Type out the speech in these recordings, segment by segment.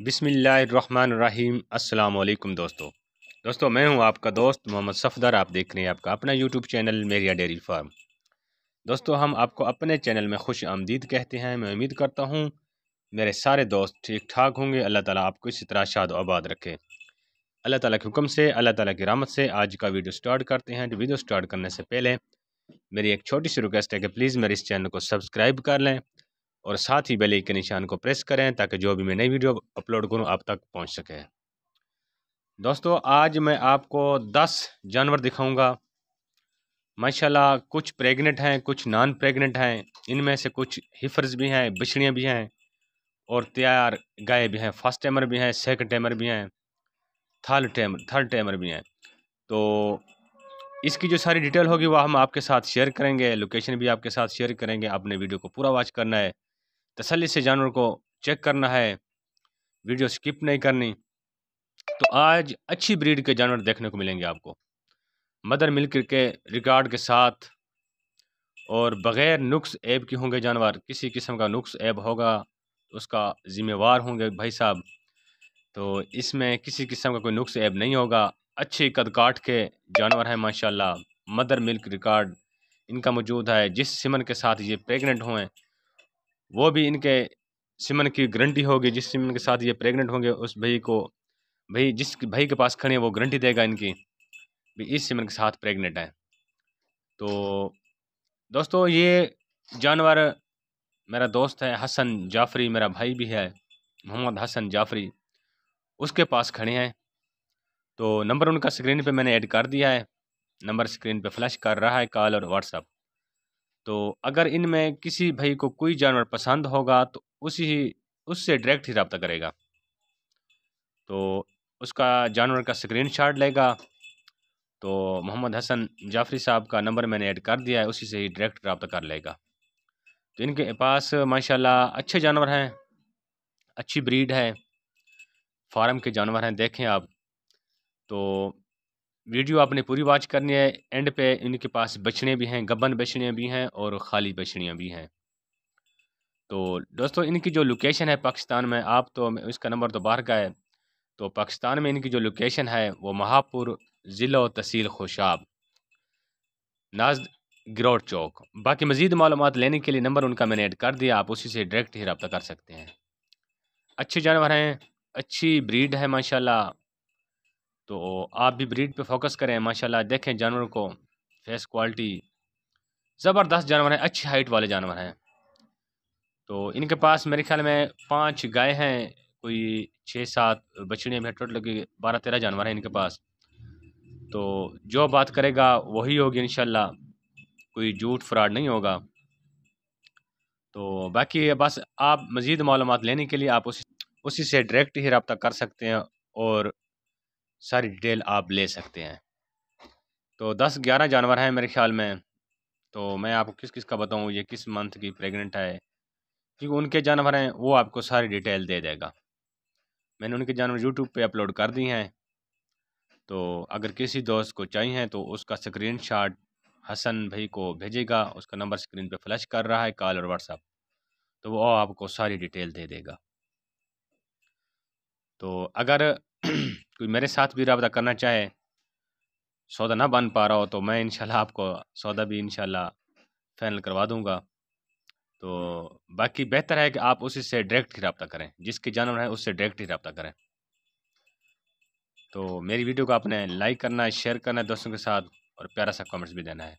बिस्मिल्लाहिर्रहमानिर्रहीम। अस्सलाम वालेकुम दोस्तों मैं हूं आपका दोस्त मोहम्मद सफ़दर। आप देख रहे हैं आपका अपना यूट्यूब चैनल मेरिया डेयरी फार्म। दोस्तों हम आपको अपने चैनल में खुश आमदीद कहते हैं। मैं उम्मीद करता हूं मेरे सारे दोस्त ठीक ठाक होंगे। अल्लाह ताला आपको इसी तरह शाद आबाद रखे। अल्लाह ताला के हुक्म से, अल्लाह ताला की रहमत से आज का वीडियो स्टार्ट करते हैं। तो वीडियो स्टार्ट करने से पहले मेरी एक छोटी सी रिक्वेस्ट है कि प्लीज़ मेरे इस चैनल को सब्सक्राइब कर लें और साथ ही बेल के निशान को प्रेस करें ताकि जो भी मैं नई वीडियो अपलोड करूं आप तक पहुंच सके। दोस्तों आज मैं आपको 10 जानवर दिखाऊंगा। माशाल्लाह कुछ प्रेग्नेंट हैं, कुछ नॉन प्रेग्नेंट हैं। इनमें से कुछ हिफर्स भी हैं, बछड़ियाँ भी हैं और तैयार गाय भी हैं। फर्स्ट टाइमर भी हैं, सेकंड टाइमर भी हैं, थर्ड टाइमर भी हैं। तो इसकी जो सारी डिटेल होगी वो हम आपके साथ शेयर करेंगे, लोकेशन भी आपके साथ शेयर करेंगे। आपने वीडियो को पूरा वॉच करना है, तसल्ली से जानवर को चेक करना है, वीडियो स्किप नहीं करनी। तो आज अच्छी ब्रीड के जानवर देखने को मिलेंगे आपको, मदर मिल्क के रिकॉर्ड के साथ और बग़ैर नुक्स ऐब के होंगे जानवर। किसी किस्म का नुक्स ऐब होगा उसका ज़िम्मेवार होंगे भाई साहब। तो इसमें किसी किस्म का कोई नुक्स ऐब नहीं होगा। अच्छे कद काठ के जानवर हैं माशाल्लाह। मदर मिल्क रिकॉर्ड इनका मौजूद है। जिस सिमन के साथ ये प्रेग्नेंट हुए वो भी इनके सिमन की गारंटी होगी। जिस सिमन के साथ ये प्रेग्नेंट होंगे उस भाई जिस भाई के पास खड़े हैं वो गारंटी देगा इनकी भी इस सिमन के साथ प्रेग्नेंट है। तो दोस्तों ये जानवर मेरा दोस्त है हसन जाफरी, मेरा भाई भी है मोहम्मद हसन जाफरी, उसके पास खड़े हैं। तो नंबर उनका स्क्रीन पे मैंने ऐड कर दिया है। नंबर स्क्रीन पे फ्लैश कर रहा है, कॉल और व्हाट्सअप। तो अगर इनमें किसी भाई को कोई जानवर पसंद होगा तो उससे डायरेक्ट ही रब्ता करेगा। तो उसका जानवर का स्क्रीनशॉट लेगा। तो मोहम्मद हसन जाफरी साहब का नंबर मैंने ऐड कर दिया है, उसी से ही डायरेक्ट रब्ता कर लेगा। तो इनके पास माशाल्लाह अच्छे जानवर हैं, अच्छी ब्रीड है, फार्म के जानवर हैं, देखें आप। तो वीडियो आपने पूरी वॉच करनी है। एंड पे इनके पास बछड़े भी हैं, गब्बन बछड़ियाँ भी हैं और खाली बछड़ियाँ भी हैं। तो दोस्तों इनकी जो लोकेशन है पाकिस्तान में, आप तो इसका नंबर तो बाहर का है। तो पाकिस्तान में इनकी जो लोकेशन है वो महापुर ज़िला और तहसील खुशाब, नाज गिरौड चौक। बाकी मज़ीद मालूमात लेने के लिए नंबर उनका मैंने ऐड कर दिया, आप उसी से डायरेक्ट ही रब्ता कर सकते हैं। अच्छे जानवर हैं, अच्छी ब्रीड है माशाल्लाह। तो आप भी ब्रीड पे फोकस करें माशाल्लाह। देखें जानवर को, फेस क्वालिटी ज़बरदस्त जानवर है, अच्छी हाइट वाले जानवर हैं। तो इनके पास मेरे ख्याल में 5 गाय हैं, कोई 6-7 बछड़ियाँ भी हैं, टोटल की 12-13 जानवर हैं इनके पास। तो जो बात करेगा वही होगी इंशाल्लाह, कोई झूठ फ्रॉड नहीं होगा। तो बाकी बस आप मज़ीद मालूमात लेने के लिए आप उसी से डायरेक्ट ही रब्ता कर सकते हैं और सारी डिटेल आप ले सकते हैं। तो 10-11 जानवर हैं मेरे ख्याल में। तो मैं आपको किस किस का बताऊँ, ये किस मंथ की प्रेग्नेंट है, क्योंकि उनके जानवर हैं वो आपको सारी डिटेल दे देगा। मैंने उनके जानवर यूट्यूब पे अपलोड कर दिए हैं। तो अगर किसी दोस्त को चाहिए तो उसका स्क्रीनशॉट हसन भाई को भेजेगा, उसका नंबर स्क्रीन पे फ्लैश कर रहा है, कॉल और व्हाट्सअप। तो वो आपको सारी डिटेल दे देगा। तो अगर कोई मेरे साथ भी रब्ता करना चाहे, सौदा ना बन पा रहा हो, तो मैं इंशाल्लाह आपको सौदा भी इंशाल्लाह फाइनल करवा दूंगा। तो बाकी बेहतर है कि आप उसी से डायरेक्ट ही रब्ता करें, जिसके जानवर है उससे डायरेक्ट ही रब्ता करें। तो मेरी वीडियो को आपने लाइक करना है, शेयर करना है दोस्तों के साथ और प्यारा सा कमेंट्स भी देना है।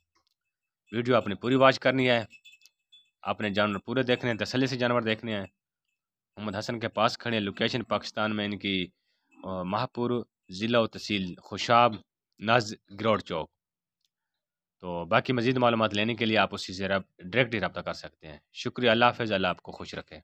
वीडियो आपने पूरी वॉच करनी है, आपने जानवर पूरे देखने हैं, तसल्ली से जानवर देखने हैं। मोहम्मद हसन के पास खड़े हैं, लोकेशन पाकिस्तान में इनकी महापुर ज़िला और तहसील खुशाब, नाज गिरौड चौक। तो बाकी मज़ीद मालूमात लेने के लिए आप उसी से डायरेक्ट ही रब्ता कर सकते हैं। शुक्रिया, अल्लाह हाफ़िज़, अल्लाह आपको खुश रखे।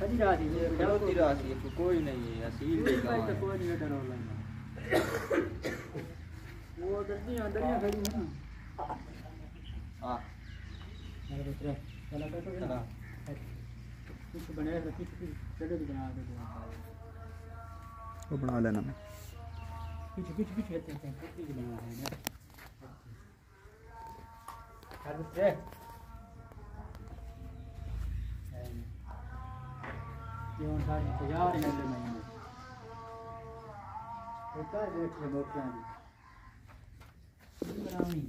सजी रात ही चलोती रात ही कोई नहीं है असील कोई गाँव है। कोई नहीं डरो लेना वो दर्दियां खड़ी है ना। हाँ मेरे दूसरे चला तो चला कुछ बने तो कुछ चढ़े भी बना दे वो बना लेना मैं कुछ कुछ होते हैं कुछ भी बना है ना हर दूसरे ये उन सारी तैयार है ले मैं होता है देख ले बहुत क्या बनानी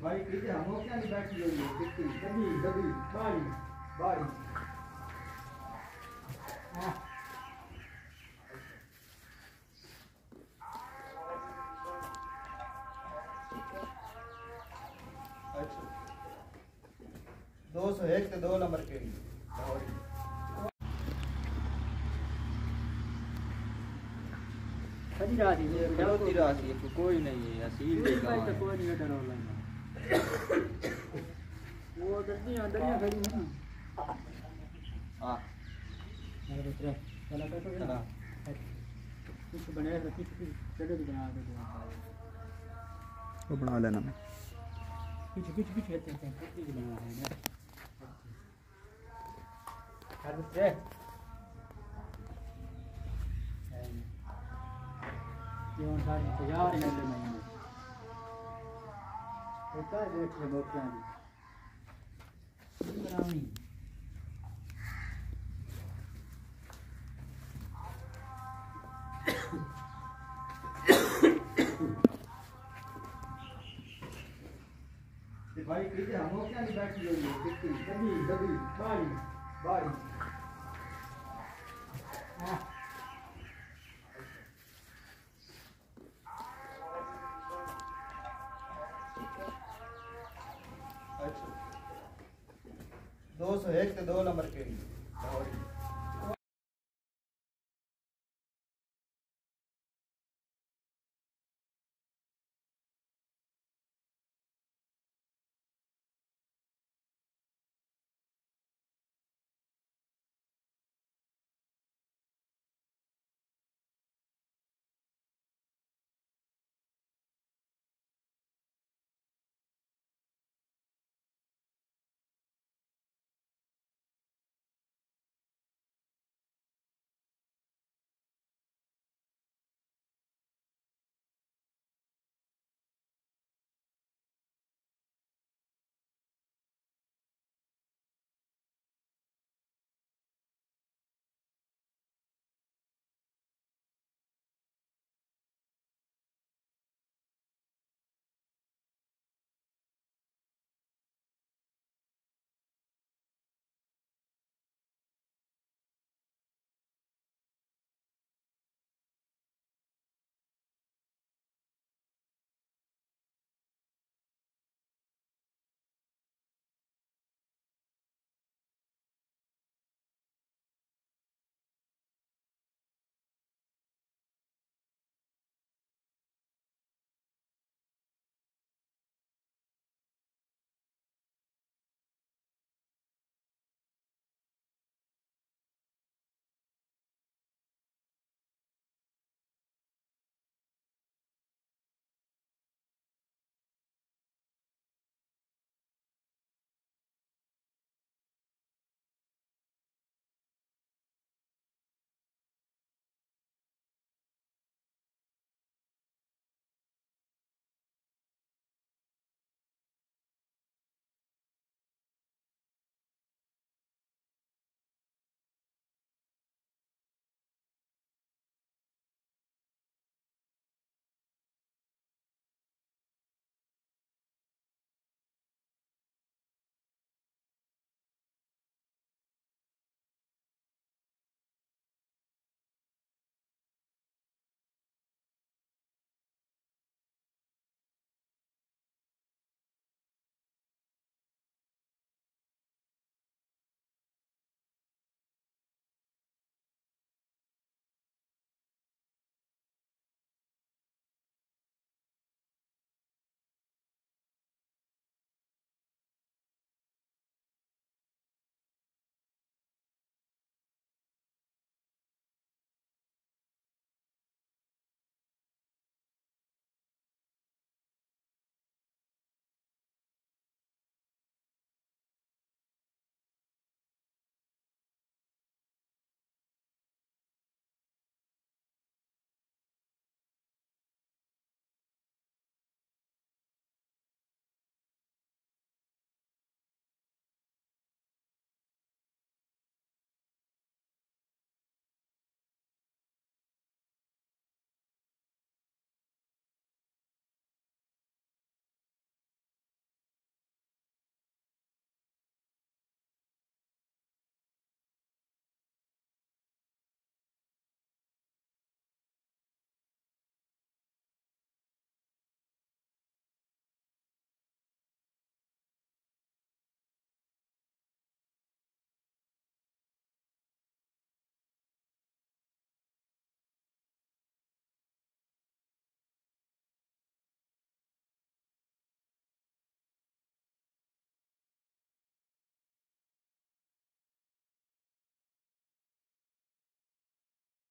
भाई पीछे हम लोग क्या नहीं बैठी हुई है कितनी दबी दबी बारी बारी अच्छा 201 ਤੇ 2 ਨੰਬਰ ਕਿਹੜੀ सजी रात ही चलोती रात ही कोई नहीं है असील गाँव है। कोई नहीं डरो लेना वो दर्दियां खड़ी है ना। हाँ मेरे दूसरे चला तो चला कुछ बने तो कुछ चढ़े भी बना दे वो बना लेना मैं कुछ होते हैं कुछ भी बना है ना हर दूसरे ये उन सारी तैयार है ले मैं होता है देख ले बहुत क्या बनानी भाई पीछे हम लोग क्या नहीं बैठी हुई है कितनी दबी दबी बारी बारी अच्छा 201 ਤੇ 2 ਨੰਬਰ ਕਿਹੜੀ